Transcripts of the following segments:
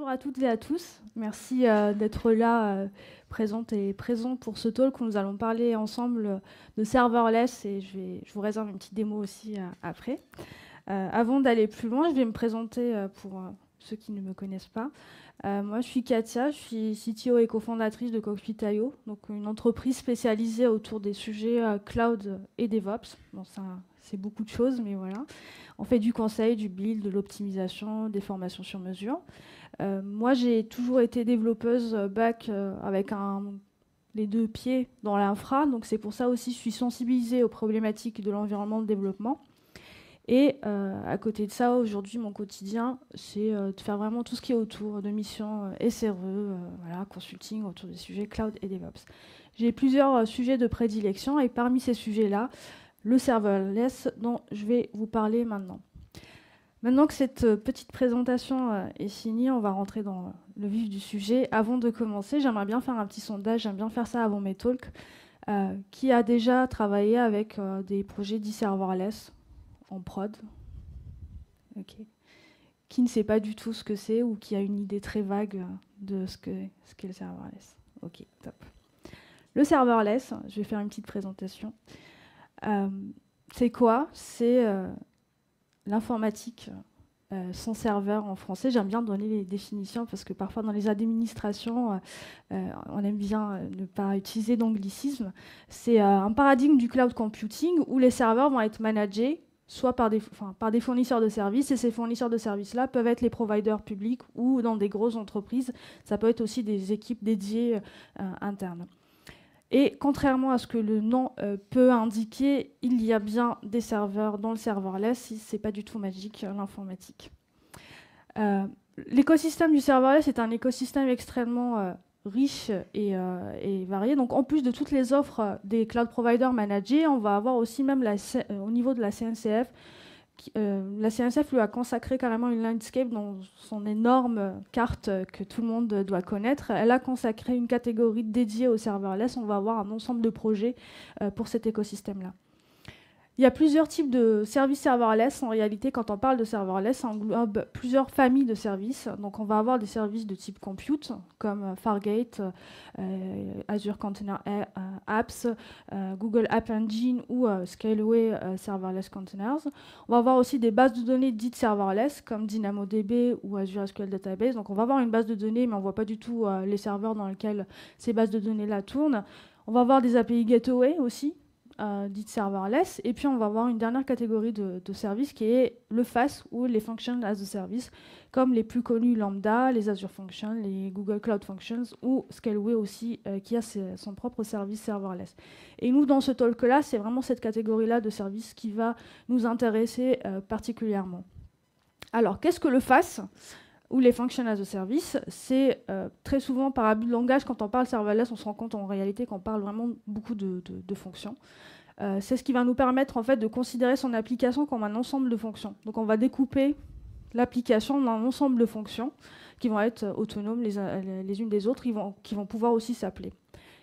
Bonjour à toutes et à tous. Merci d'être là, présentes et présents pour ce talk où nous allons parler ensemble de serverless et je vous réserve une petite démo aussi après. Avant d'aller plus loin, je vais me présenter pour ceux qui ne me connaissent pas. Moi, je suis Katia, je suis CTO et cofondatrice de Cockpit.io, donc une entreprise spécialisée autour des sujets cloud et DevOps. Bon, ça, c'est beaucoup de choses, mais voilà. On fait du conseil, du build, de l'optimisation, des formations sur mesure. Moi, j'ai toujours été développeuse back avec les deux pieds dans l'infra, donc c'est pour ça aussi que je suis sensibilisée aux problématiques de l'environnement de développement. Et à côté de ça, aujourd'hui, mon quotidien, c'est de faire vraiment tout ce qui est autour de missions SRE, voilà, consulting autour des sujets cloud et DevOps. J'ai plusieurs sujets de prédilection et parmi ces sujets-là, le serverless dont je vais vous parler maintenant. Maintenant que cette petite présentation est finie, on va rentrer dans le vif du sujet. Avant de commencer, j'aimerais bien faire un petit sondage, j'aime bien faire ça avant mes talks. Qui a déjà travaillé avec des projets dits serverless en prod? Ok. Qui ne sait pas du tout ce que c'est ou qui a une idée très vague de ce qu'est le serverless? Ok, top. Le serverless, je vais faire une petite présentation. C'est quoi? C'est l'informatique sans serveur en français. J'aime bien donner les définitions parce que parfois dans les administrations, on aime bien ne pas utiliser d'anglicisme. C'est un paradigme du cloud computing où les serveurs vont être managés soit par des fournisseurs de services, et ces fournisseurs de services-là peuvent être les providers publics ou dans des grosses entreprises. Ça peut être aussi des équipes dédiées internes. Et contrairement à ce que le nom peut indiquer, il y a bien des serveurs dans le serverless, ce n'est pas du tout magique, l'informatique. L'écosystème du serverless est un écosystème extrêmement riche et varié. Donc en plus de toutes les offres des cloud providers managés, on va avoir aussi même au niveau de la CNCF, la CNCF lui a consacré carrément une landscape dans son énorme carte que tout le monde doit connaître. Elle a consacré une catégorie dédiée au serverless. On va avoir un ensemble de projets pour cet écosystème-là. Il y a plusieurs types de services serverless. En réalité, quand on parle de serverless, ça englobe plusieurs familles de services. Donc, on va avoir des services de type compute, comme Fargate, Azure Container Apps, Google App Engine ou Scaleway Serverless Containers. On va avoir aussi des bases de données dites serverless, comme DynamoDB ou Azure SQL Database. Donc, on va avoir une base de données, mais on ne voit pas du tout les serveurs dans lesquels ces bases de données-là tournent. On va avoir des API Gateway aussi, dites serverless, et puis on va avoir une dernière catégorie de services qui est le FaaS ou les Functions as a Service, comme les plus connus Lambda, les Azure Functions, les Google Cloud Functions ou Scaleway aussi, qui a son propre service serverless. Et nous, dans ce talk-là, c'est vraiment cette catégorie-là de services qui va nous intéresser particulièrement. Alors, qu'est-ce que le FaaS ou les Functions as a Service? C'est très souvent par abus de langage, quand on parle serverless, on se rend compte en réalité qu'on parle vraiment beaucoup de fonctions. C'est ce qui va nous permettre en fait de considérer son application comme un ensemble de fonctions. Donc on va découper l'application dans un ensemble de fonctions qui vont être autonomes les unes des autres, qui vont pouvoir aussi s'appeler.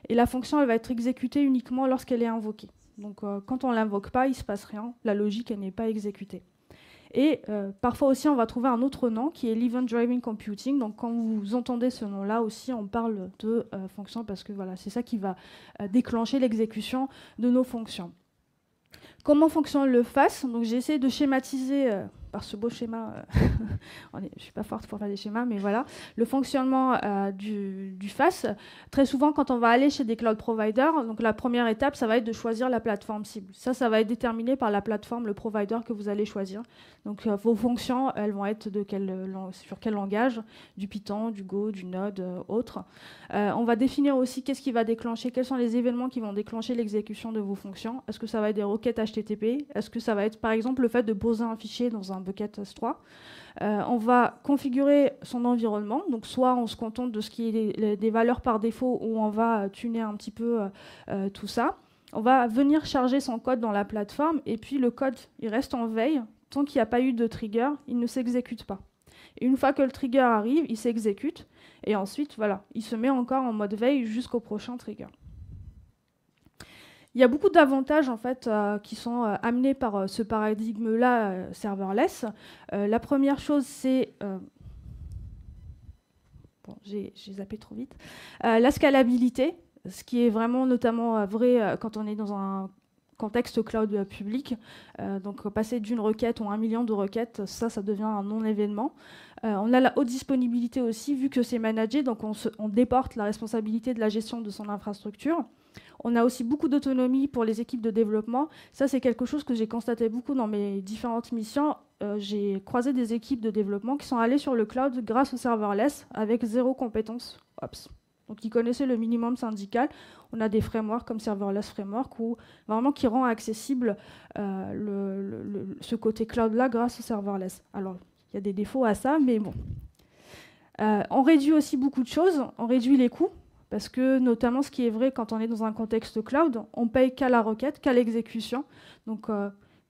Et la fonction, elle va être exécutée uniquement lorsqu'elle est invoquée. Donc quand on ne l'invoque pas, il ne se passe rien, la logique, elle n'est pas exécutée. Et parfois aussi, on va trouver un autre nom qui est l'Event Driven Computing. Donc, quand vous entendez ce nom-là aussi, on parle de fonctions parce que voilà, c'est ça qui va déclencher l'exécution de nos fonctions. Comment fonctionne le FaaS? Donc, j'ai essayé de schématiser par ce beau schéma. Je ne suis pas forte pour faire des schémas, mais voilà. Le fonctionnement du FaaS, très souvent, quand on va aller chez des cloud providers, donc la première étape, ça va être de choisir la plateforme cible. Ça va être déterminé par la plateforme, le provider que vous allez choisir. Donc, vos fonctions, elles vont être sur quel langage? Du Python, du Go, du Node, autre. On va définir aussi qu'est-ce qui va déclencher, quels sont les événements qui vont déclencher l'exécution de vos fonctions. Est-ce que ça va être des requêtes HTTP? Est-ce que ça va être, par exemple, le fait de poser un fichier dans un bucket S3? On va configurer son environnement, donc soit on se contente de ce qui est des valeurs par défaut ou on va tuner un petit peu tout ça. On va venir charger son code dans la plateforme et puis le code, il reste en veille. Tant qu'il n'y a pas eu de trigger, il ne s'exécute pas. Et une fois que le trigger arrive, il s'exécute et ensuite, voilà, il se met encore en mode veille jusqu'au prochain trigger. Il y a beaucoup d'avantages en fait, qui sont amenés par ce paradigme-là serverless. La première chose, c'est Bon, j'ai zappé trop vite. La scalabilité, ce qui est vraiment notamment vrai quand on est dans un contexte cloud public. Donc passer d'une requête ou 1 million de requêtes, ça devient un non-événement. On a la haute disponibilité aussi, vu que c'est managé, donc on déporte la responsabilité de la gestion de son infrastructure. On a aussi beaucoup d'autonomie pour les équipes de développement. Ça, c'est quelque chose que j'ai constaté beaucoup dans mes différentes missions. J'ai croisé des équipes de développement qui sont allées sur le cloud grâce au serverless avec 0 compétences Ops. Donc, ils connaissaient le minimum syndical. On a des frameworks comme Serverless Framework vraiment qui rend accessible ce côté cloud-là grâce au serverless. Alors, il y a des défauts à ça, mais bon. On réduit aussi beaucoup de choses. On réduit les coûts. Parce que notamment, ce qui est vrai quand on est dans un contexte cloud, on paye qu'à la requête, qu'à l'exécution. Donc,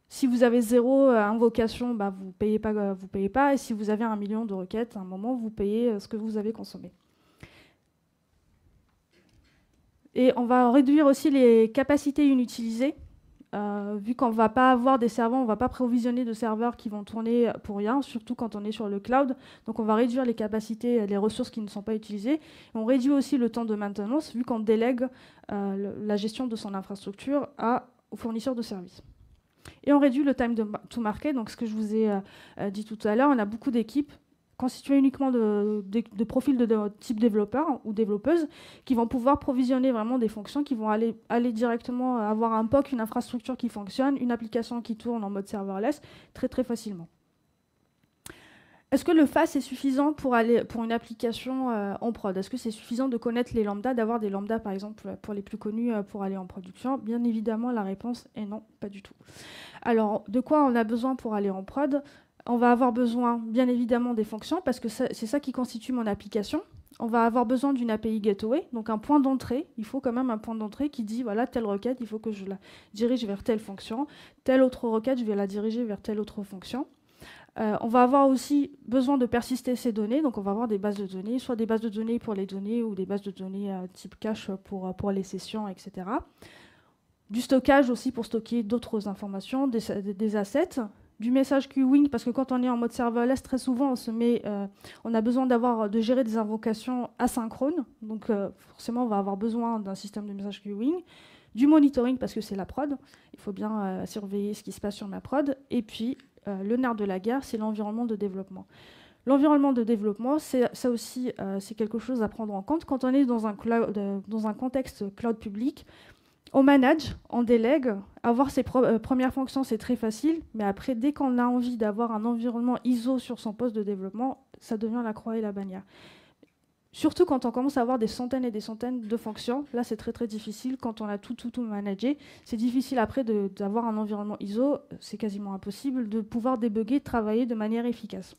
si vous avez 0 invocation, bah, vous payez pas. Et si vous avez 1 million de requêtes, à un moment, vous payez ce que vous avez consommé. Et on va réduire aussi les capacités inutilisées. Vu qu'on ne va pas avoir des serveurs, on ne va pas provisionner de serveurs qui vont tourner pour rien, surtout quand on est sur le cloud. Donc on va réduire les capacités, les ressources qui ne sont pas utilisées. On réduit aussi le temps de maintenance, vu qu'on délègue la gestion de son infrastructure aux fournisseurs de services. Et on réduit le time to market, donc ce que je vous ai dit tout à l'heure, on a beaucoup d'équipes constituées uniquement de profils de type développeur ou développeuse qui vont pouvoir provisionner vraiment des fonctions qui vont aller directement avoir un POC, une infrastructure qui fonctionne, une application qui tourne en mode serverless très très facilement. Est-ce que le FAS est suffisant pour une application en prod? Est-ce que c'est suffisant de connaître les lambdas, d'avoir des lambdas par exemple pour les plus connus pour aller en production? Bien évidemment, la réponse est non, pas du tout. Alors, de quoi on a besoin pour aller en prod? On va avoir besoin, bien évidemment, des fonctions, parce que c'est ça qui constitue mon application. On va avoir besoin d'une API Gateway, donc un point d'entrée. Il faut quand même un point d'entrée qui dit, voilà, telle requête, il faut que je la dirige vers telle fonction. Telle autre requête, je vais la diriger vers telle autre fonction. On va avoir aussi besoin de persister ces données. Donc, on va avoir des bases de données, soit des bases de données pour les données ou des bases de données type cache pour les sessions, etc. Du stockage aussi pour stocker d'autres informations, des assets. Du message queuing, parce que quand on est en mode serverless, très souvent, on a besoin de gérer des invocations asynchrones. Donc, forcément, on va avoir besoin d'un système de message queuing. Du monitoring, parce que c'est la prod. Il faut bien surveiller ce qui se passe sur ma prod. Et puis, le nerf de la guerre, c'est l'environnement de développement. L'environnement de développement, ça aussi, c'est quelque chose à prendre en compte. Quand on est dans un contexte cloud public, on manage, on délègue. Avoir ses premières fonctions, c'est très facile. Mais après, dès qu'on a envie d'avoir un environnement ISO sur son poste de développement, ça devient la croix et la bannière. Surtout quand on commence à avoir des centaines et des centaines de fonctions. Là, c'est très, très difficile. Quand on a tout managé, c'est difficile après d'avoir un environnement ISO. C'est quasiment impossible de pouvoir débugger, travailler de manière efficace.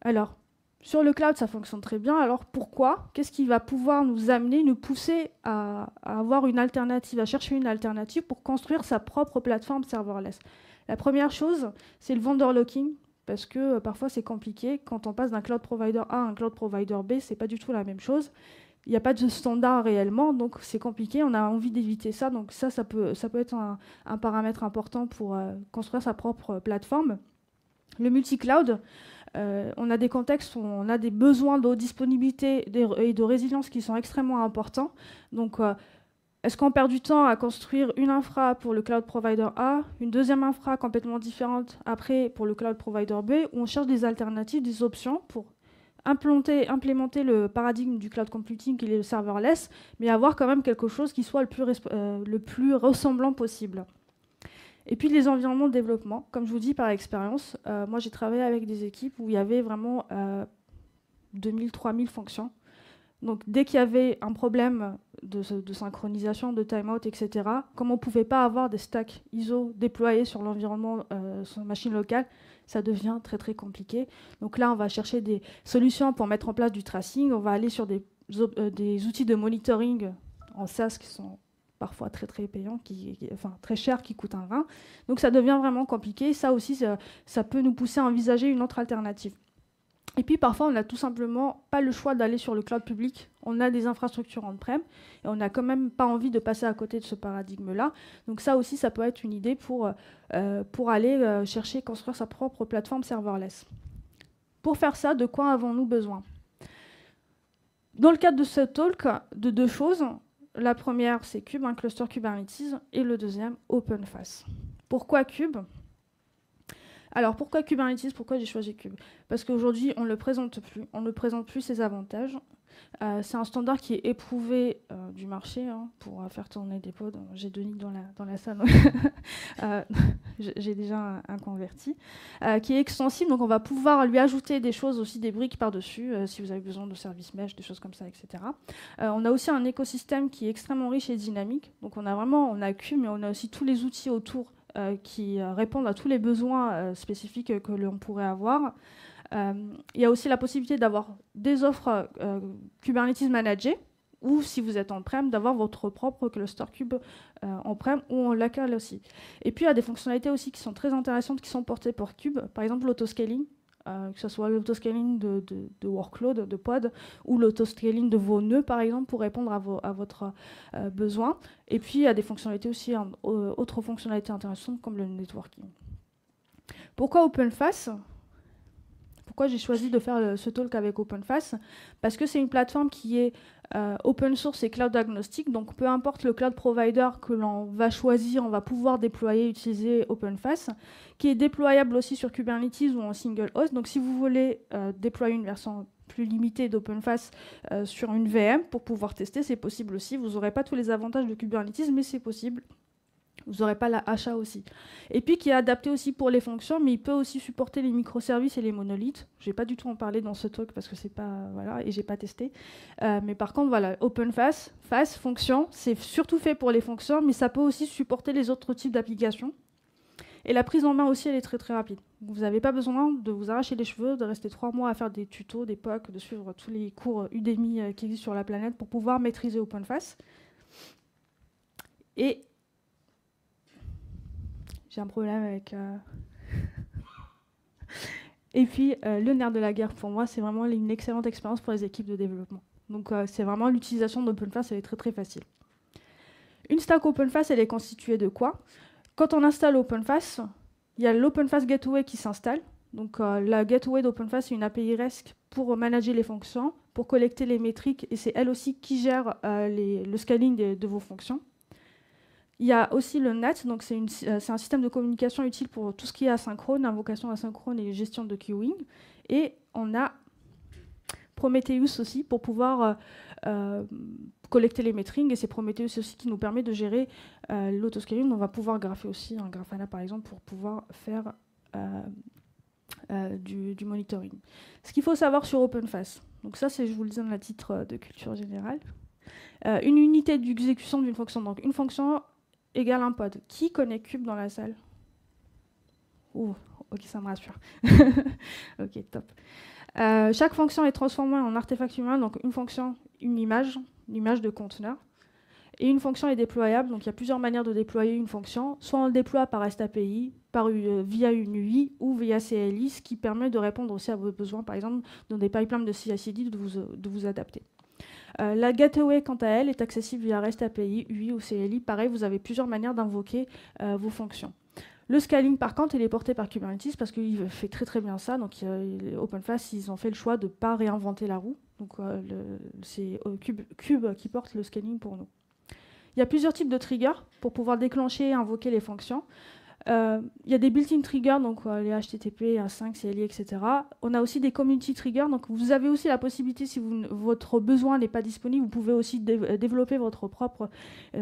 Alors, sur le cloud, ça fonctionne très bien. Alors pourquoi? Qu'est-ce qui va pouvoir nous pousser à avoir une alternative, à chercher une alternative pour construire sa propre plateforme serverless? La première chose, c'est le vendor locking, parce que parfois c'est compliqué. Quand on passe d'un cloud provider A à un cloud provider B, c'est pas du tout la même chose. Il n'y a pas de standard réellement, donc c'est compliqué. On a envie d'éviter ça, donc ça peut être un paramètre important pour construire sa propre plateforme. Le multi-cloud, on a des contextes où on a des besoins de disponibilité et de résilience qui sont extrêmement importants. Donc, est-ce qu'on perd du temps à construire une infra pour le cloud provider A, une deuxième infra complètement différente après pour le cloud provider B, où on cherche des alternatives, des options pour implémenter le paradigme du cloud computing qui est le serverless, mais avoir quand même quelque chose qui soit le plus ressemblant possible. Et puis les environnements de développement, comme je vous dis par expérience, moi j'ai travaillé avec des équipes où il y avait vraiment 2000, 3000 fonctions. Donc dès qu'il y avait un problème de synchronisation, de timeout, etc., comme on ne pouvait pas avoir des stacks ISO déployés sur l'environnement, sur la machine locale, ça devient très très compliqué. Donc là, on va chercher des solutions pour mettre en place du tracing, on va aller sur des outils de monitoring en SaaS qui sont parfois très très payants, enfin très chers, qui coûtent un rein. Donc ça devient vraiment compliqué. Ça aussi, ça peut nous pousser à envisager une autre alternative. Et puis parfois, on n'a tout simplement pas le choix d'aller sur le cloud public. On a des infrastructures on-prem et on n'a quand même pas envie de passer à côté de ce paradigme-là. Donc ça aussi, ça peut être une idée pour aller chercher, construire sa propre plateforme serverless. Pour faire ça, de quoi avons-nous besoin ? Dans le cadre de ce talk, de deux choses. La première, c'est Kube, un cluster Kubernetes, et le deuxième, OpenFaaS. Pourquoi Kube? Alors, pourquoi Kubernetes? Pourquoi j'ai choisi Kube? Parce qu'aujourd'hui, on ne le présente plus. On ne présente plus ses avantages. C'est un standard qui est éprouvé du marché pour faire tourner des pods. J'ai Denis dans la salle. J'ai déjà un converti. Qui est extensible, donc on va pouvoir lui ajouter des choses, aussi des briques par-dessus, si vous avez besoin de services mesh, des choses comme ça, etc. On a aussi un écosystème qui est extrêmement riche et dynamique. Donc on a Kube, mais on a aussi tous les outils autour qui répondent à tous les besoins spécifiques que l'on pourrait avoir. Il y a aussi la possibilité d'avoir des offres Kubernetes managées, ou si vous êtes on-prem, d'avoir votre propre cluster Kube on-prem ou en local aussi. Et puis il y a des fonctionnalités aussi qui sont très intéressantes qui sont portées par Kube, par exemple l'autoscaling, que ce soit l'autoscaling de workload, de pod, ou l'autoscaling de vos nœuds, par exemple, pour répondre à votre besoin. Et puis il y a des fonctionnalités aussi, autres fonctionnalités intéressantes comme le networking. Pourquoi OpenFaaS? Pourquoi j'ai choisi de faire ce talk avec OpenFaaS? Parce que c'est une plateforme qui est open source et cloud agnostique, donc peu importe le cloud provider que l'on va choisir, on va pouvoir déployer et utiliser OpenFaaS, qui est déployable aussi sur Kubernetes ou en single host. Donc si vous voulez déployer une version plus limitée d'OpenFaaS sur une VM pour pouvoir tester, c'est possible aussi. Vous n'aurez pas tous les avantages de Kubernetes, mais c'est possible. Vous n'aurez pas la HA aussi. Et puis qui est adapté aussi pour les fonctions, mais il peut aussi supporter les microservices et les monolithes. Je n'ai pas du tout en parler dans ce talk parce que c'est pas voilà et j'ai pas testé. Mais par contre voilà, OpenFaaS, FaaS, fonction, c'est surtout fait pour les fonctions, mais ça peut aussi supporter les autres types d'applications. Et la prise en main aussi, elle est très très rapide. Vous n'avez pas besoin de vous arracher les cheveux, de rester 3 mois à faire des tutos, des POC, de suivre tous les cours Udemy qui existent sur la planète pour pouvoir maîtriser OpenFaaS. Et j'ai un problème avec... Et puis, le nerf de la guerre, pour moi, c'est vraiment une excellente expérience pour les équipes de développement. Donc, c'est vraiment l'utilisation d'OpenFaaS, elle est très, très facile. Une stack OpenFaaS, elle est constituée de quoi? Quand on installe OpenFaaS, il y a l'OpenFaaS Gateway qui s'installe. Donc, la Gateway d'OpenFaaS, c'est une API REST pour manager les fonctions, pour collecter les métriques, et c'est elle aussi qui gère le scaling de vos fonctions. Il y a aussi le NAT, donc c'est un système de communication utile pour tout ce qui est asynchrone, invocation asynchrone et gestion de queuing. Et on a Prometheus aussi pour pouvoir collecter les métriques. Et c'est Prometheus aussi qui nous permet de gérer l'autoscaling. On va pouvoir grapher aussi un Grafana par exemple pour pouvoir faire du monitoring. Ce qu'il faut savoir sur OpenFaaS, donc ça c'est, je vous le dis dans la titre de culture générale, une unité d'exécution d'une fonction. Donc une fonction égale un pod. Qui connaît Kube dans la salle? Oh, ok, ça me rassure. Ok, top. Chaque fonction est transformée en artefact humain, donc une fonction, une image de conteneur. Et une fonction est déployable, donc il y a plusieurs manières de déployer une fonction. Soit on le déploie par REST API, via une UI ou via CLI, ce qui permet de répondre aussi à vos besoins, par exemple, dans des pipelines de CI/CD, de vous adapter. La Gateway, quant à elle, est accessible via REST API, UI ou CLI. Pareil, vous avez plusieurs manières d'invoquer vos fonctions. Le scaling, par contre, il est porté par Kubernetes parce qu'il fait très très bien ça. Donc, OpenFaaS, ils ont fait le choix de ne pas réinventer la roue. Donc, c'est Kube qui porte le scaling pour nous. Il y a plusieurs types de triggers pour pouvoir déclencher et invoquer les fonctions. Il y a des built-in triggers, donc les HTTP, A5, CLI, etc. On a aussi des community triggers, donc vous avez aussi la possibilité, si votre besoin n'est pas disponible, vous pouvez aussi développer votre propre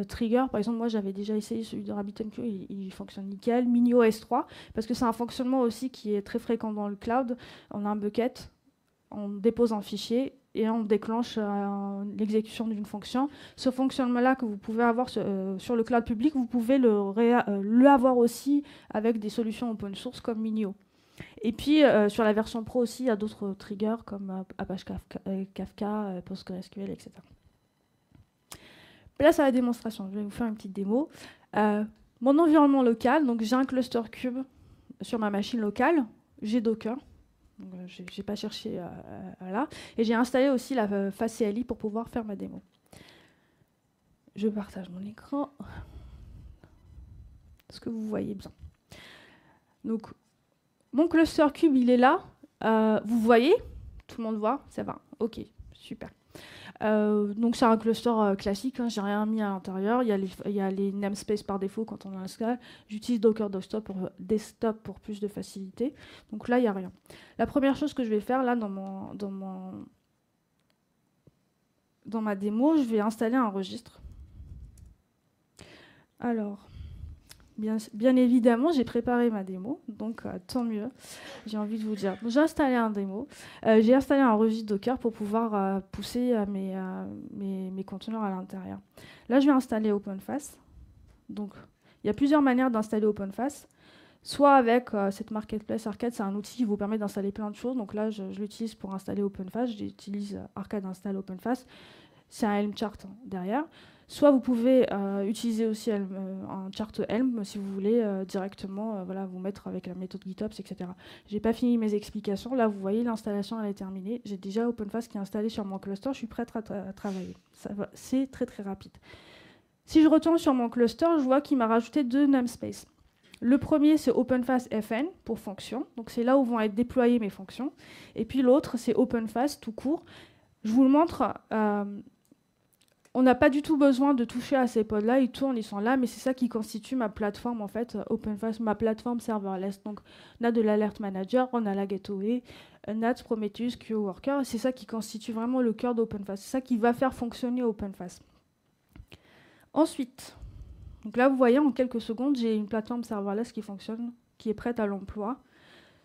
trigger. Par exemple, moi j'avais déjà essayé celui de RabbitMQ, il fonctionne nickel. MiniOS3, parce que c'est un fonctionnement aussi qui est très fréquent dans le cloud. On a un bucket, on dépose un fichier et on déclenche l'exécution d'une fonction. Ce fonctionnement-là que vous pouvez avoir sur le cloud public, vous pouvez le avoir aussi avec des solutions open source comme Minio. Et puis, sur la version pro aussi, il y a d'autres triggers comme Apache Kafka, PostgreSQL, etc. Place à la démonstration. Je vais vous faire une petite démo. Mon environnement local, donc j'ai un cluster Kube sur ma machine locale. J'ai Docker. Je n'ai pas cherché là. Et j'ai installé aussi la phase CLI pour pouvoir faire ma démo. Je partage mon écran. Est-ce que vous voyez bien? Donc, mon cluster Kube, il est là. Vous voyez? Tout le monde voit? Ça va. OK, super. Donc c'est un cluster classique, hein, j'ai rien mis à l'intérieur. Il y a les namespaces par défaut quand on installe. J'utilise Docker Desktop pour plus de facilité. Donc là, il n'y a rien. La première chose que je vais faire là dans ma démo, je vais installer un registre. Alors, bien évidemment, j'ai préparé ma démo, donc tant mieux, j'ai envie de vous dire. J'ai installé j'ai installé un registre Docker pour pouvoir pousser mes conteneurs à l'intérieur. Là, je vais installer OpenFaaS. Donc, il y a plusieurs manières d'installer OpenFaaS. Soit avec cette Marketplace Arcade, c'est un outil qui vous permet d'installer plein de choses. Donc là, je l'utilise pour installer OpenFaaS. J'utilise Arcade Install OpenFaaS. C'est un Helm chart derrière. Soit vous pouvez utiliser aussi un chart Helm si vous voulez directement voilà, vous mettre avec la méthode GitOps, etc. Je n'ai pas fini mes explications. Là, vous voyez, l'installation elle est terminée. J'ai déjà OpenFaaS qui est installé sur mon cluster. Je suis prête à travailler. C'est très, très rapide. Si je retourne sur mon cluster, je vois qu'il m'a rajouté 2 namespaces. Le premier, c'est OpenFaaS FN pour fonction. Donc, c'est là où vont être déployées mes fonctions. Et puis, l'autre, c'est OpenFaaS tout court. Je vous le montre. On n'a pas du tout besoin de toucher à ces pods-là. Ils tournent, ils sont là. Mais c'est ça qui constitue ma plateforme, en fait, OpenFaaS, ma plateforme serverless. Donc, on a de l'Alert Manager, on a la Gateway, NAT, Prometheus, QoWorker. C'est ça qui constitue vraiment le cœur d'OpenFaaS. C'est ça qui va faire fonctionner OpenFaaS. Ensuite... Donc là, vous voyez, en quelques secondes, j'ai une plateforme serverless qui fonctionne, qui est prête à l'emploi.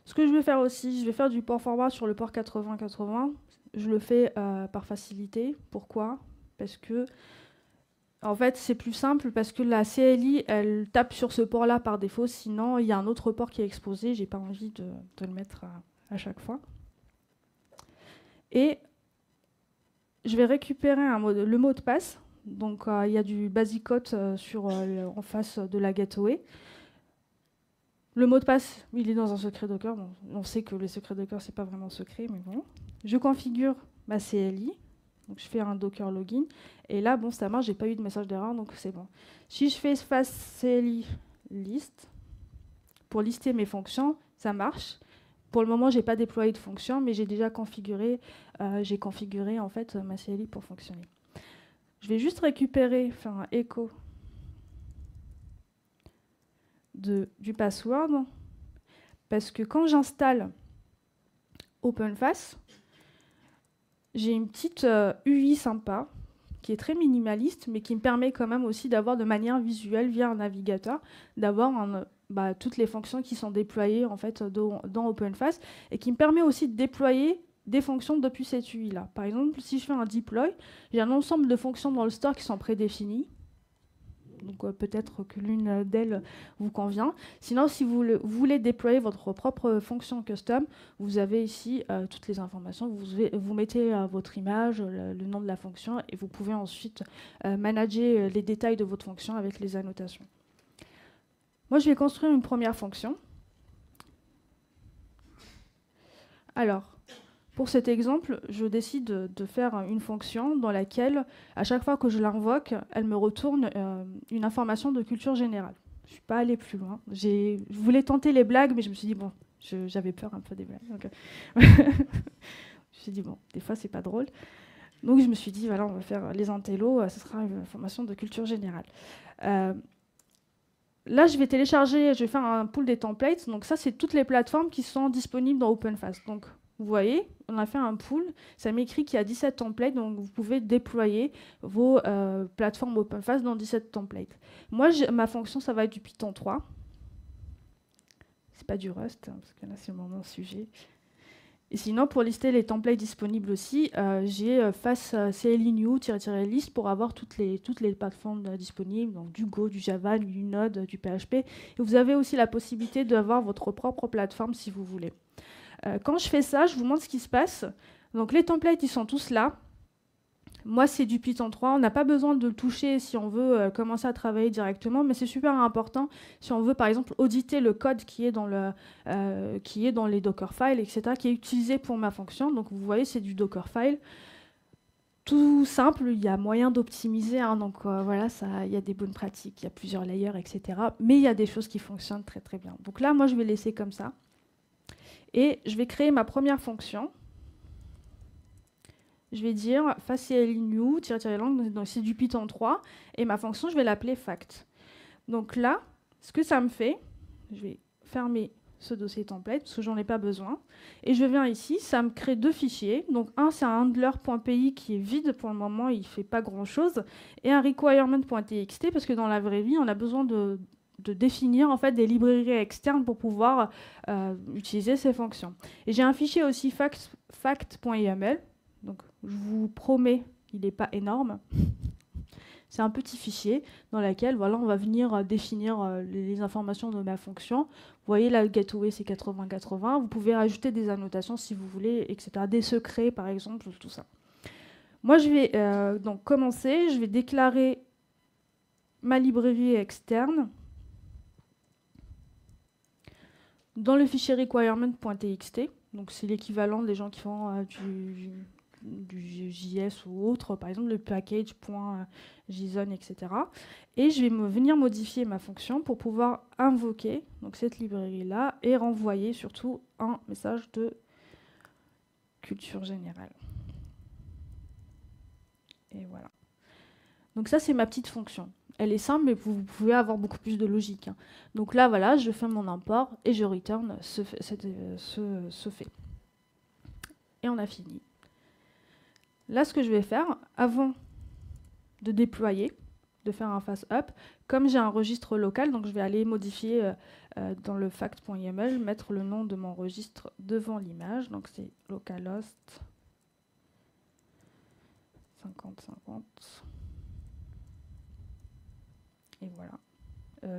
Ce que je vais faire aussi, je vais faire du port forward sur le port 8080. Je le fais par facilité. Pourquoi? Parce que, en fait, c'est plus simple parce que la CLI, elle tape sur ce port-là par défaut. Sinon, il y a un autre port qui est exposé. J'ai pas envie de le mettre à chaque fois. Et je vais récupérer le mot de passe. Donc, il y a du basic code en face de la gateway. Le mot de passe, il est dans un secret Docker. Bon, on sait que les secrets Docker, c'est pas vraiment secret, mais bon. Je configure ma CLI. Donc, je fais un Docker login. Et là, bon, ça marche. J'ai pas eu de message d'erreur, donc c'est bon. Si je fais fast CLI list pour lister mes fonctions, ça marche. Pour le moment, j'ai pas déployé de fonction, mais j'ai déjà configuré. J'ai configuré en fait ma CLI pour fonctionner. Je vais juste récupérer, faire un echo du password, parce que quand j'installe OpenFaaS, j'ai une petite UI sympa, qui est très minimaliste, mais qui me permet quand même aussi d'avoir de manière visuelle, via un navigateur, d'avoir toutes les fonctions qui sont déployées en fait, dans OpenFaaS, et qui me permet aussi de déployer des fonctions depuis cette UI-là. Par exemple, si je fais un deploy, j'ai un ensemble de fonctions dans le store qui sont prédéfinies. Donc peut-être que l'une d'elles vous convient. Sinon, si vous voulez déployer votre propre fonction custom, vous avez ici toutes les informations. Vous mettez votre image, le nom de la fonction, et vous pouvez ensuite manager les détails de votre fonction avec les annotations. Moi, je vais construire une première fonction. Alors, pour cet exemple, je décide de faire une fonction dans laquelle, à chaque fois que je l'invoque, elle me retourne une information de culture générale. Je ne suis pas allée plus loin. Je voulais tenter les blagues, mais je me suis dit, bon, j'avais peur un peu des blagues. Donc, je me suis dit, bon, des fois, c'est pas drôle. Donc, je me suis dit, voilà, on va faire les intellos, ce sera une information de culture générale. Là, je vais télécharger, je vais faire un pool des templates. Donc, ça, c'est toutes les plateformes qui sont disponibles dans OpenFaaS. Donc, vous voyez, on a fait un pool, ça m'écrit qu'il y a 17 templates, donc vous pouvez déployer vos plateformes OpenFaaS dans 17 templates. Moi, ma fonction, ça va être du Python 3. C'est pas du Rust, hein, parce que là, c'est mon sujet. Et sinon, pour lister les templates disponibles aussi, j'ai fast CLI new-list pour avoir toutes les plateformes disponibles, donc du Go, du Java, du Node, du PHP. Et vous avez aussi la possibilité d'avoir votre propre plateforme si vous voulez. Quand je fais ça, je vous montre ce qui se passe. Donc les templates, ils sont tous là. Moi, c'est du Python 3. On n'a pas besoin de le toucher si on veut commencer à travailler directement, mais c'est super important si on veut, par exemple, auditer le code qui est dans les Dockerfiles, etc., qui est utilisé pour ma fonction. Donc vous voyez, c'est du Dockerfile. Tout simple, il y a moyen d'optimiser. Hein, donc voilà, il y a des bonnes pratiques, il y a plusieurs layers, etc. Mais il y a des choses qui fonctionnent très très bien. Donc là, moi, je vais laisser comme ça. Et je vais créer ma première fonction. je vais dire fastCLI new, _lang, donc c'est du Python 3, et ma fonction, je vais l'appeler fact. Donc là, ce que ça me fait, je vais fermer ce dossier template, parce que j'en ai pas besoin, et je viens ici, ça me crée 2 fichiers. Donc un, c'est un handler.py qui est vide pour le moment, il fait pas grand-chose, et un requirement.txt, parce que dans la vraie vie, on a besoin de définir en fait des librairies externes pour pouvoir utiliser ces fonctions. Et j'ai un fichier aussi fact.yml, donc je vous promets, il n'est pas énorme. C'est un petit fichier dans lequel voilà, on va venir définir les informations de ma fonction. Vous voyez là, le gateway c'est 80-80. Vous pouvez rajouter des annotations si vous voulez, etc. Des secrets par exemple, tout ça. Moi je vais donc commencer, je vais déclarer ma librairie externe dans le fichier requirement.txt. Donc c'est l'équivalent des gens qui font du JS ou autre, par exemple le package.json, etc. Et je vais venir modifier ma fonction pour pouvoir invoquer donc, cette librairie-là et renvoyer surtout un message de culture générale. Et voilà. Donc ça, c'est ma petite fonction. Elle est simple, mais vous pouvez avoir beaucoup plus de logique. Donc là, voilà, je fais mon import et je return ce fait. Et on a fini. Là, ce que je vais faire, avant de déployer, de faire un face up, comme j'ai un registre local, donc je vais aller modifier dans le fact.yml, mettre le nom de mon registre devant l'image. Donc c'est localhost 50-50. Et voilà.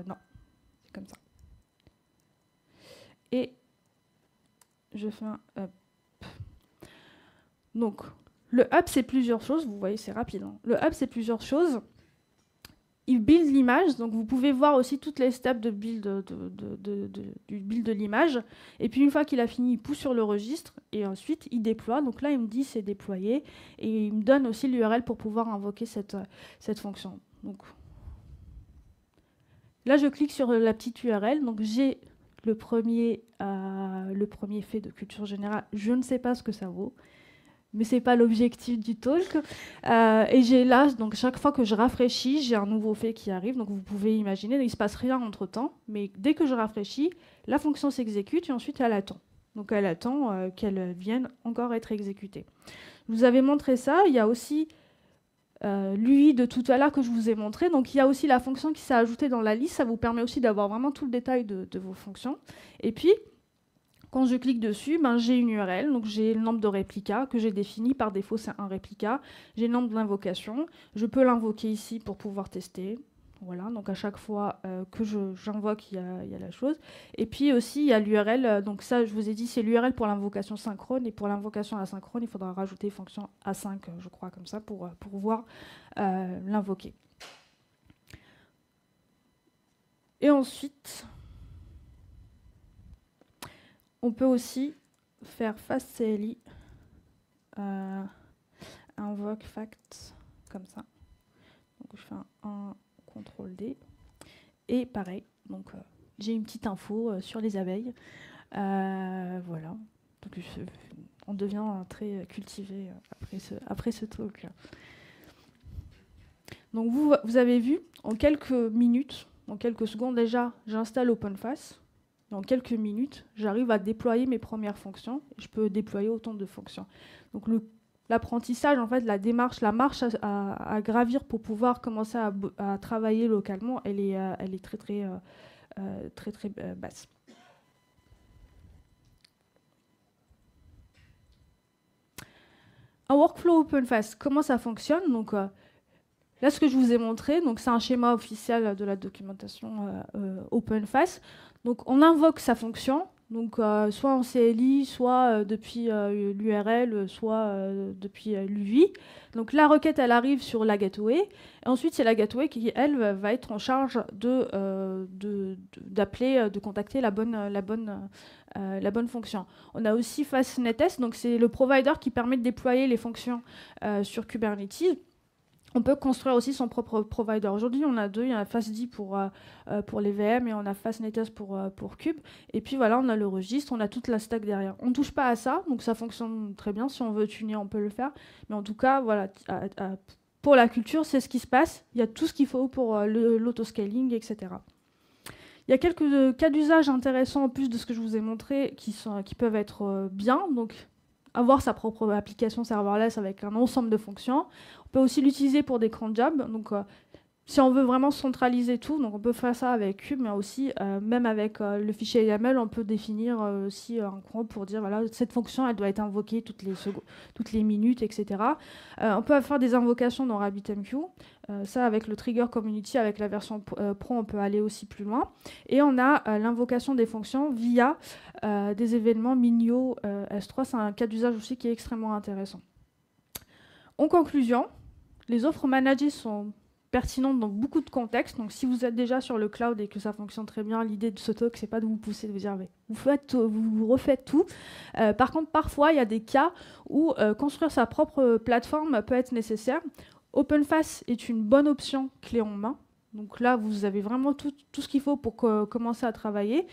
Non, c'est comme ça. Et je fais un up. Donc, le up, c'est plusieurs choses. Vous voyez, c'est rapide. Hein. Le up, c'est plusieurs choses. Il build l'image. Donc, vous pouvez voir aussi toutes les steps de build du build de l'image. Et puis, une fois qu'il a fini, il pousse sur le registre. Et ensuite, il déploie. Donc là, il me dit c'est déployé. Et il me donne aussi l'URL pour pouvoir invoquer cette fonction. Donc, là, je clique sur la petite URL. Donc, j'ai le premier fait de culture générale. Je ne sais pas ce que ça vaut. Mais ce n'est pas l'objectif du talk. Et j'ai là, donc chaque fois que je rafraîchis, j'ai un nouveau fait qui arrive. Donc vous pouvez imaginer, il ne se passe rien entre-temps. Mais dès que je rafraîchis, la fonction s'exécute et ensuite elle attend. Donc elle attend qu'elle vienne encore être exécutée. Je vous avais montré ça. Il y a aussi l'UI de tout à l'heure que je vous ai montré. Donc il y a aussi la fonction qui s'est ajoutée dans la liste. Ça vous permet aussi d'avoir vraiment tout le détail de vos fonctions. Et puis, quand je clique dessus, j'ai une URL, donc j'ai le nombre de réplicas que j'ai défini. Par défaut, c'est un réplica. J'ai le nombre d'invocations. Je peux l'invoquer ici pour pouvoir tester. Voilà, donc à chaque fois que j'invoque, il y a la chose. Et puis aussi, il y a l'URL. Donc ça, je vous ai dit, c'est l'URL pour l'invocation synchrone. Et pour l'invocation asynchrone, il faudra rajouter fonction async, je crois, comme ça, pour pouvoir l'invoquer. Et ensuite, on peut aussi faire fastCLI invoke fact comme ça. Donc je fais un CTRL-D. Et pareil, donc j'ai une petite info sur les abeilles. Voilà. Donc on devient très cultivé après ce talk. Donc vous avez vu, en quelques minutes, en quelques secondes déjà, j'installe OpenFace. Dans quelques minutes, j'arrive à déployer mes premières fonctions. Je peux déployer autant de fonctions. Donc l'apprentissage, en fait, la démarche, la marche à gravir pour pouvoir commencer à travailler localement, elle est très basse. Un workflow OpenFace, comment ça fonctionne? Donc, là, ce que je vous ai montré, c'est un schéma officiel de la documentation OpenFace. Donc, on invoque sa fonction, donc soit en CLI, soit depuis l'URL, soit depuis l'UI. Donc, la requête, elle arrive sur la gateway. Et ensuite, c'est la gateway qui, elle, va être en charge d'appeler, de contacter la bonne fonction. On a aussi FastnetS, donc c'est le provider qui permet de déployer les fonctions sur Kubernetes. On peut construire aussi son propre provider. Aujourd'hui, on a deux. Il y a Fastly pour les VM et on a FastNetS pour Cube. Et puis voilà, on a le registre, on a toute la stack derrière. On ne touche pas à ça, donc ça fonctionne très bien. Si on veut tuner, on peut le faire. Mais en tout cas, voilà, pour la culture, c'est ce qui se passe. Il y a tout ce qu'il faut pour l'autoscaling, etc. Il y a quelques cas d'usage intéressants en plus de ce que je vous ai montré qui peuvent être bien. Donc, avoir sa propre application serverless avec un ensemble de fonctions. On peut aussi l'utiliser pour des cron jobs. Donc, si on veut vraiment centraliser tout, donc on peut faire ça avec Cube, mais aussi, même avec le fichier YAML, on peut définir aussi un cron pour dire, voilà, cette fonction, elle doit être invoquée toutes les minutes, etc. On peut faire des invocations dans RabbitMQ. Ça, avec le Trigger Community, avec la version Pro, on peut aller aussi plus loin. Et on a l'invocation des fonctions via des événements Minio S3. C'est un cas d'usage aussi qui est extrêmement intéressant. En conclusion, les offres managées sont pertinentes dans beaucoup de contextes. Donc, si vous êtes déjà sur le cloud et que ça fonctionne très bien, l'idée de ce talk, c'est pas de vous pousser, de vous dire, mais vous refaites tout. Par contre, parfois, il y a des cas où construire sa propre plateforme peut être nécessaire. OpenFaaS est une bonne option clé en main. Donc là, vous avez vraiment tout ce qu'il faut pour commencer à travailler.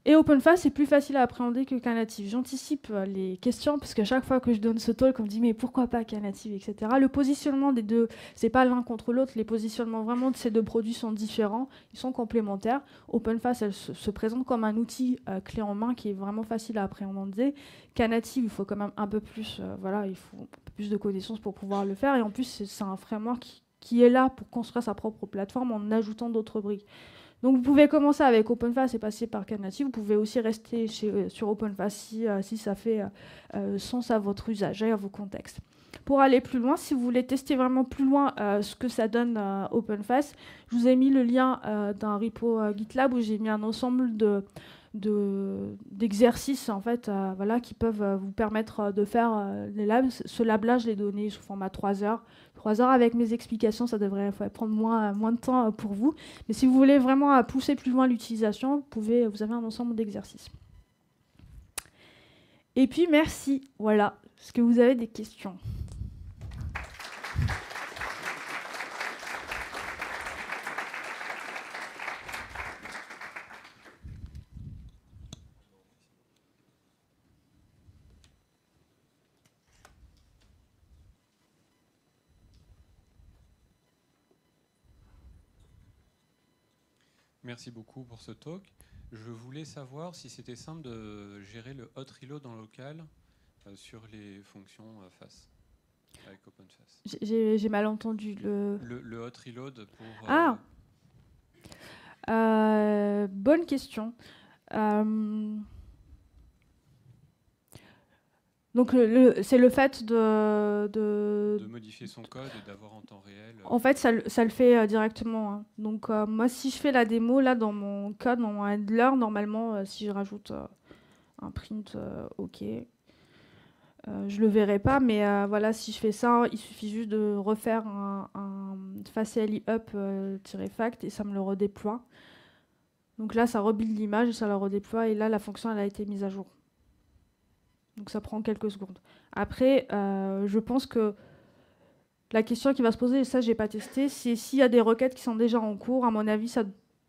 Et OpenFaaS est plus facile à appréhender que Knative. J'anticipe les questions, parce qu'à chaque fois que je donne ce talk, on me dit mais pourquoi pas Knative, etc. Le positionnement des deux, c'est pas l'un contre l'autre. Les positionnements vraiment de ces deux produits sont différents, ils sont complémentaires. OpenFaaS, elle se présente comme un outil clé en main qui est vraiment facile à appréhender. Knative, il faut quand même un peu plus, il faut un peu plus de connaissances pour pouvoir le faire. Et en plus, c'est un framework qui est là pour construire sa propre plateforme en ajoutant d'autres briques. Donc vous pouvez commencer avec OpenFaaS et passer par Knative. Vous pouvez aussi rester sur OpenFaaS si ça fait sens à votre usage et à vos contextes. Pour aller plus loin, si vous voulez tester vraiment plus loin ce que ça donne OpenFaaS, je vous ai mis le lien d'un repo GitLab où j'ai mis un ensemble d'exercices en fait, qui peuvent vous permettre de faire les labs. Ce lab-là, je l'ai donné sous format 3 heures. 3 heures avec mes explications, ça devrait prendre moins de temps pour vous. Mais si vous voulez vraiment pousser plus loin l'utilisation, vous avez un ensemble d'exercices. Et puis, merci. Voilà. Est-ce que vous avez des questions ? Merci beaucoup pour ce talk. Je voulais savoir si c'était simple de gérer le hot reload en local sur les fonctions FaaS avec OpenFaaS. J'ai mal entendu le hot reload pour... bonne question. Donc c'est le fait de modifier son code et d'avoir en temps réel... En fait, ça le fait directement. Hein. Donc moi, si je fais la démo, là, dans mon code, dans mon handler, normalement, si je rajoute un print OK, je le verrai pas. Mais voilà, si je fais ça, il suffit juste de refaire un faceli up-fact et ça me le redéploie. Donc là, ça rebuild l'image et ça la redéploie. Et là, la fonction, elle a été mise à jour. Donc ça prend quelques secondes. Après, je pense que la question qui va se poser, et ça j'ai pas testé, c'est s'il y a des requêtes qui sont déjà en cours. À mon avis, ça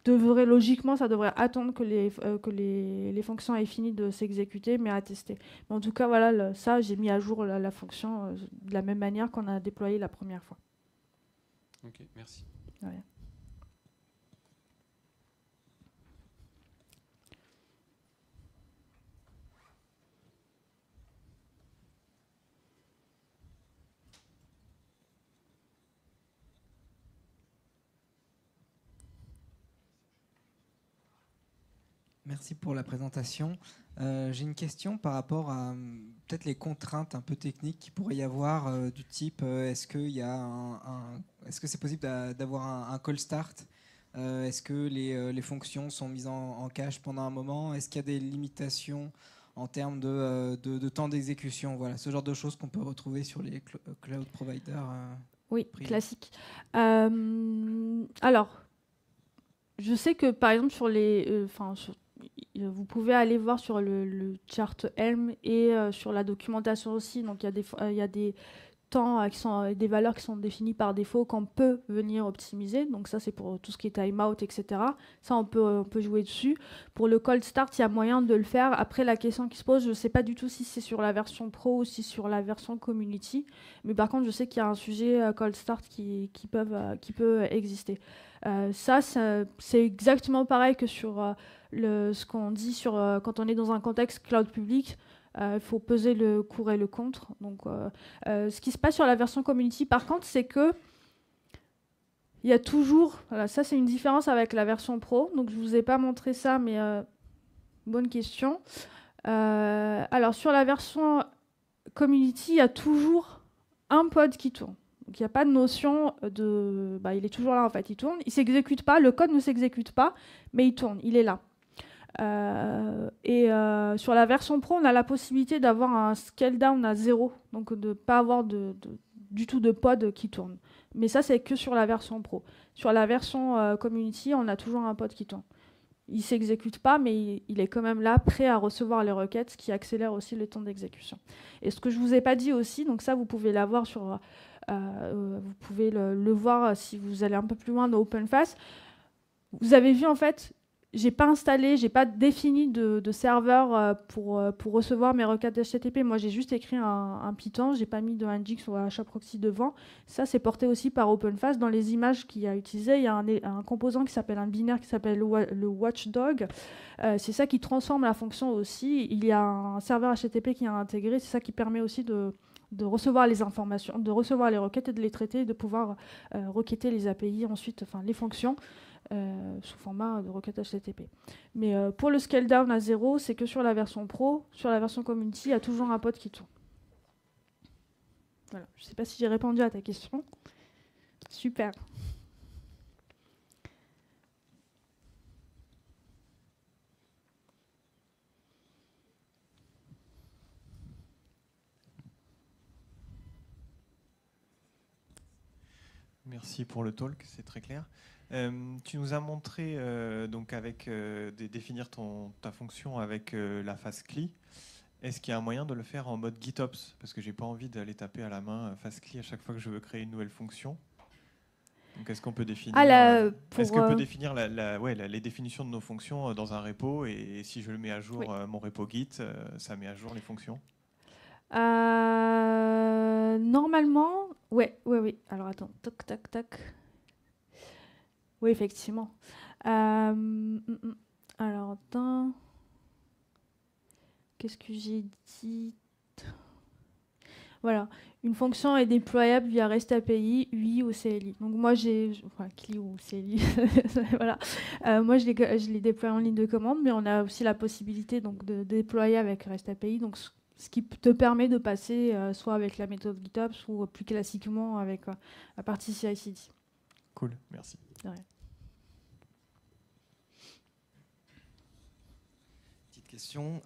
devrait attendre que les fonctions aient fini de s'exécuter, mais à tester. Mais en tout cas, voilà, ça j'ai mis à jour la fonction de la même manière qu'on a déployé la première fois. Ok, merci. Ouais. Merci pour la présentation. J'ai une question par rapport à peut-être les contraintes un peu techniques qu'il pourrait y avoir du type est-ce que c'est possible d'avoir un call start est-ce que les fonctions sont mises en cache pendant un moment? Est-ce qu'il y a des limitations en termes de temps d'exécution? Voilà, ce genre de choses qu'on peut retrouver sur les cloud providers. Oui, classique. Alors, je sais que par exemple sur vous pouvez aller voir sur le chart Helm et sur la documentation aussi. Donc il y a des temps, des valeurs qui sont définies par défaut qu'on peut venir optimiser. Donc ça, c'est pour tout ce qui est timeout, etc. Ça, on peut jouer dessus. Pour le cold start, il y a moyen de le faire. Après, la question qui se pose, je ne sais pas du tout si c'est sur la version pro ou si sur la version community. Mais par contre, je sais qu'il y a un sujet cold start qui peut exister. Ça, c'est exactement pareil que sur ce qu'on dit quand on est dans un contexte cloud public. Il faut peser le pour et le contre. Donc, ce qui se passe sur la version community, par contre, c'est que il y a toujours... Voilà, ça, c'est une différence avec la version pro. Donc, je ne vous ai pas montré ça, mais bonne question. Alors, sur la version community, il y a toujours un pod qui tourne. Donc, il n'y a pas de notion de... il est toujours là, en fait. Il tourne. Il ne s'exécute pas. Le code ne s'exécute pas, mais il tourne. Il est là. Sur la version pro, on a la possibilité d'avoir un scale down à 0, donc de ne pas avoir du tout de pod qui tourne. Mais ça, c'est que sur la version pro. Sur la version community, on a toujours un pod qui tourne. Il ne s'exécute pas, mais il est quand même là, prêt à recevoir les requêtes, ce qui accélère aussi le temps d'exécution. Et ce que je ne vous ai pas dit aussi, donc ça, vous pouvez l'avoir sur... vous pouvez le voir si vous allez un peu plus loin dans OpenFaaS. Vous avez vu, en fait... J'ai pas installé, j'ai pas défini de serveur pour recevoir mes requêtes HTTP. Moi, j'ai juste écrit un Python, j'ai pas mis de Nginx ou HAProxy devant. Ça, c'est porté aussi par OpenFaaS. Dans les images qu'il a utilisées, il y a un composant qui s'appelle un binaire qui s'appelle le watchdog. C'est ça qui transforme la fonction aussi. Il y a un serveur HTTP qui est intégré. C'est ça qui permet aussi de recevoir les informations, de recevoir les requêtes et de les traiter et de pouvoir requêter les API ensuite, enfin les fonctions. Sous format de requête HTTP. Mais pour le scale down à 0, c'est que sur la version pro. Sur la version community, il y a toujours un pod qui tourne. Voilà. Je ne sais pas si j'ai répondu à ta question. Super. Merci pour le talk, c'est très clair. Tu nous as montré donc avec définir ta fonction avec la phase CLI. Est-ce qu'il y a un moyen de le faire en mode GitOps? Parce que j'ai pas envie d'aller taper à la main phase CLI à chaque fois que je veux créer une nouvelle fonction. Donc est-ce qu'on peut définir est-ce qu'on peut définir les définitions de nos fonctions dans un repo et si je le mets à jour mon repo Git, ça met à jour les fonctions? Normalement, oui. Alors attends, tac. Oui, effectivement. Alors, attends. Qu'est-ce que j'ai dit? Voilà. Une fonction est déployable via REST API, UI ou CLI. Donc, moi, CLI ou CLI. Voilà. Moi, je les déploie en ligne de commande, mais on a aussi la possibilité donc, de déployer avec REST API. Donc, ce qui te permet de passer soit avec la méthode GitOps ou plus classiquement avec la partie CI/CD. Cool, merci. Ouais. Petite question.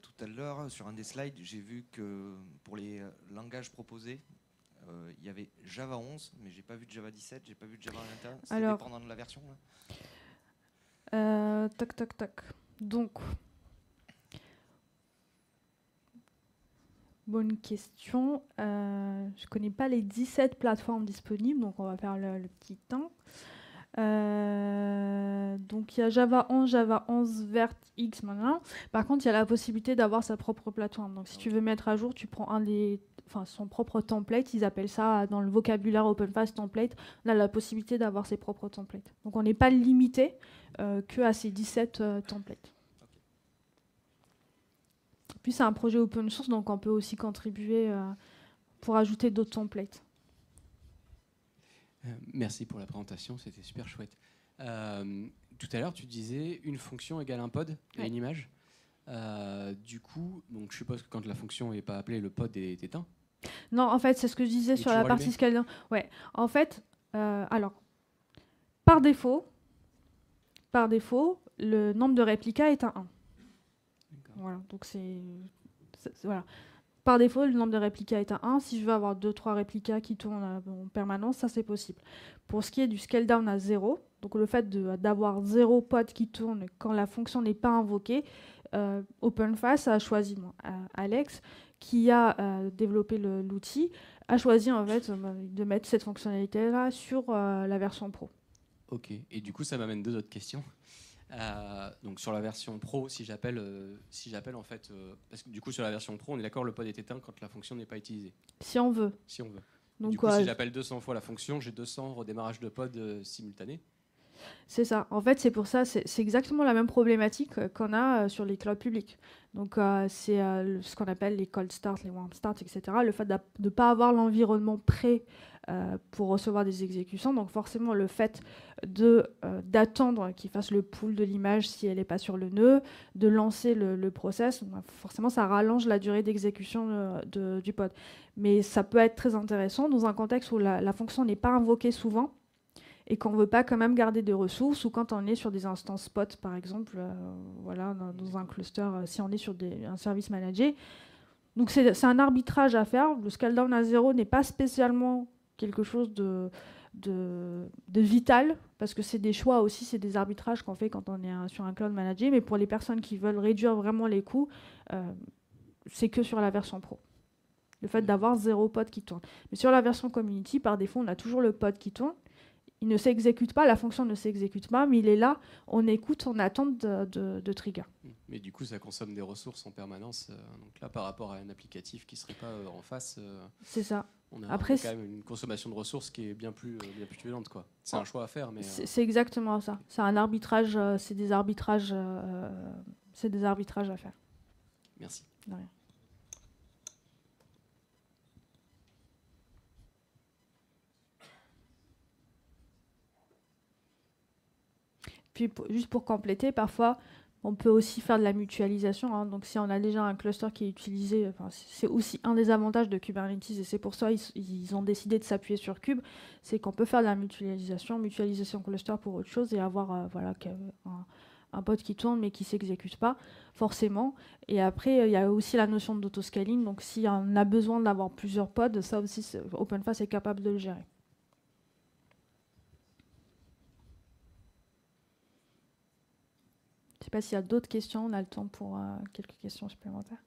Tout à l'heure, sur un des slides, j'ai vu que pour les langages proposés, il y avait Java 11, mais j'ai pas vu de Java 17, j'ai pas vu de Java 21. C'est dépendant de la version là. Tac. Donc, bonne question. Je connais pas les 17 plateformes disponibles, donc on va faire le petit temps. Donc il y a Java 11 Vert X maintenant. Par contre, il y a la possibilité d'avoir sa propre plateforme. Donc si tu veux mettre à jour, tu prends son propre template. Ils appellent ça dans le vocabulaire OpenFaaS template. On a la possibilité d'avoir ses propres templates. Donc on n'est pas limité que à ces 17 templates. Puis c'est un projet open source, donc on peut aussi contribuer pour ajouter d'autres templates. Merci pour la présentation, c'était super chouette. Tout à l'heure, tu disais une fonction égale un pod et une image. Du coup, donc je suppose que quand la fonction n'est pas appelée, le pod est éteint. Non, en fait, c'est ce que je disais sur la partie scale. Ouais. En fait, alors, par défaut, le nombre de réplicas est à 1. Voilà, donc voilà. Par défaut, le nombre de réplicas est à 1. Si je veux avoir 2-3 réplicas qui tournent en permanence, ça c'est possible. Pour ce qui est du scale down à 0, donc le fait d'avoir 0 pod qui tourne quand la fonction n'est pas invoquée, OpenFaaS a choisi Alex, qui a développé l'outil, a choisi en fait de mettre cette fonctionnalité-là sur la version Pro. Ok, et du coup ça m'amène 2 autres questions. Donc sur la version Pro, si j'appelle en fait, parce que du coup sur la version Pro, on est d'accord, le pod est éteint quand la fonction n'est pas utilisée. Si on veut. Si on veut. Donc, du coup, si j'appelle 200 fois la fonction, j'ai 200 redémarrages de pod simultanés. C'est ça. En fait, c'est pour ça, c'est exactement la même problématique qu'on a sur les clouds publics. Donc, c'est ce qu'on appelle les cold start, les warm start, etc. Le fait de ne pas avoir l'environnement prêt pour recevoir des exécutions. Donc, forcément, le fait d'attendre qu'il fasse le pull de l'image si elle n'est pas sur le nœud, de lancer le process, forcément, ça rallonge la durée d'exécution du pod. Mais ça peut être très intéressant dans un contexte où la fonction n'est pas invoquée souvent, et qu'on ne veut pas quand même garder des ressources, ou quand on est sur des instances spot, par exemple, voilà, dans un cluster, si on est sur un service managé. Donc c'est un arbitrage à faire. Le scale down à 0 n'est pas spécialement quelque chose de vital, parce que c'est des choix aussi, c'est des arbitrages qu'on fait quand on est sur un cloud managé, mais pour les personnes qui veulent réduire vraiment les coûts, c'est que sur la version Pro. Le fait d'avoir 0 pod qui tourne. Mais sur la version Community, par défaut, on a toujours le pod qui tourne. Il ne s'exécute pas, la fonction ne s'exécute pas, mais il est là, on écoute, on attend de trigger. Mais du coup, ça consomme des ressources en permanence. Donc là, par rapport à un applicatif qui ne serait pas en face, c'est ça. On a Après, quand même une consommation de ressources qui est bien plus violente, quoi. C'est un choix à faire, mais c'est exactement ça. C'est un arbitrage, c'est des arbitrages à faire. Merci. De rien. Puis juste pour compléter, parfois on peut aussi faire de la mutualisation. Hein. Donc si on a déjà un cluster qui est utilisé, c'est aussi un des avantages de Kubernetes, et c'est pour ça ils ont décidé de s'appuyer sur Kube, c'est qu'on peut faire de la mutualisation cluster pour autre chose, et avoir un pod qui tourne mais qui ne s'exécute pas forcément. Et après, il y a aussi la notion d'autoscaling. Donc si on a besoin d'avoir plusieurs pods, ça aussi, OpenFaaS est capable de le gérer. Je ne sais pas s'il y a d'autres questions. On a le temps pour quelques questions supplémentaires.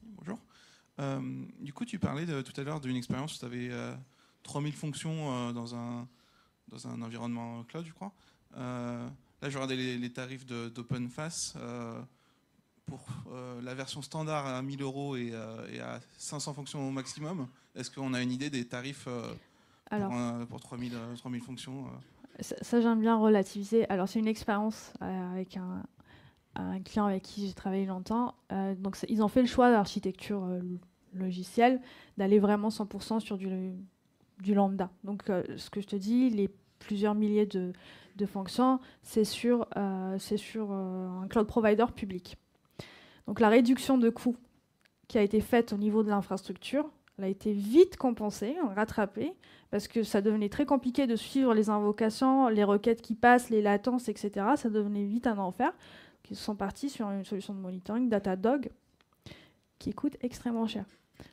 Bonjour. Du coup, tu parlais tout à l'heure d'une expérience où tu avais 3000 fonctions dans un environnement cloud, je crois. Là, je regardais les tarifs d'OpenFaaS. Pour la version standard à 1000 € et à 500 fonctions au maximum, est-ce qu'on a une idée des tarifs pour 3000 fonctions Ça, j'aime bien relativiser. Alors, c'est une expérience avec un client avec qui j'ai travaillé longtemps. Donc, ils ont fait le choix d'architecture logicielle d'aller vraiment 100% sur du lambda. Donc, ce que je te dis, les plusieurs milliers de fonctions, c'est sur un cloud provider public. Donc la réduction de coûts qui a été faite au niveau de l'infrastructure, elle a été vite compensée, rattrapée, parce que ça devenait très compliqué de suivre les invocations, les requêtes qui passent, les latences, etc. Ça devenait vite un enfer. Ils sont partis sur une solution de monitoring, Datadog, qui coûte extrêmement cher.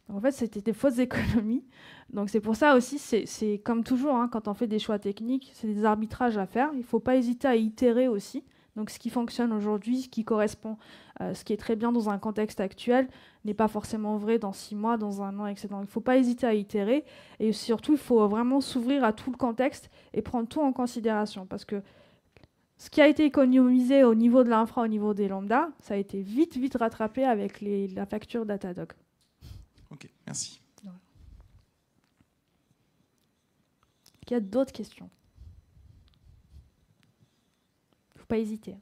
Donc en fait, c'était des fausses économies. Donc c'est pour ça aussi, c'est comme toujours, hein, quand on fait des choix techniques, c'est des arbitrages à faire. Il ne faut pas hésiter à itérer aussi. Donc ce qui fonctionne aujourd'hui, ce qui correspond, ce qui est très bien dans un contexte actuel, n'est pas forcément vrai dans 6 mois, dans 1 an, etc. Donc, il ne faut pas hésiter à itérer. Et surtout, il faut vraiment s'ouvrir à tout le contexte et prendre tout en considération. Parce que ce qui a été économisé au niveau de l'infra, au niveau des lambda, ça a été vite rattrapé avec la facture Datadog. Ok, merci. Ouais. Il y a d'autres questions? Pas hésiter.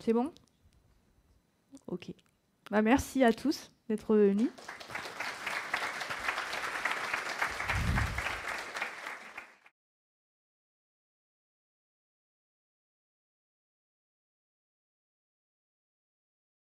C'est bon? Ok. Merci à tous d'être venus.